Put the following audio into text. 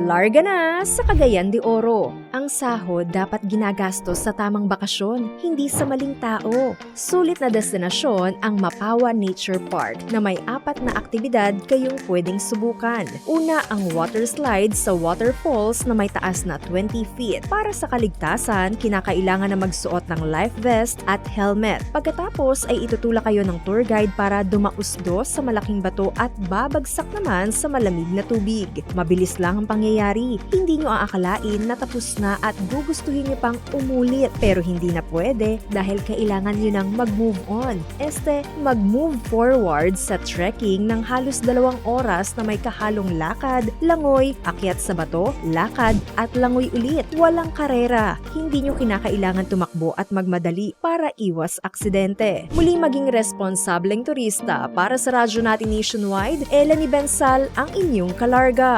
Larga na sa Cagayan de Oro. Ang sahod dapat ginagastos sa tamang bakasyon, hindi sa maling tao. Sulit na destinasyon ang Mapawa Nature Park na may 4 na aktibidad kayong pwedeng subukan. Una, ang water slide sa waterfalls na may taas na 20 feet. Para sa kaligtasan, kinakailangan na magsuot ng life vest at helmet. Pagkatapos ay itutulak kayo ng tour guide para dumausdo sa malaking bato at babagsak naman sa malamig na tubig. Mabilis lang ang pangyayari. Hindi nyo aakalain na tapos na at gugustuhin nyo pang umulit. Pero hindi na pwede dahil kailangan nyo nang mag-move on. Mag-move forward sa trekking ng halos 2 oras na may kahalong lakad, langoy, akyat sa bato, lakad at langoy ulit. Walang karera. Hindi nyo kinakailangan tumakbo at magmadali para iwas aksidente. Muli maging responsableng turista para sa radyo natin nationwide, Ella ni Bensal ang inyong kalarga.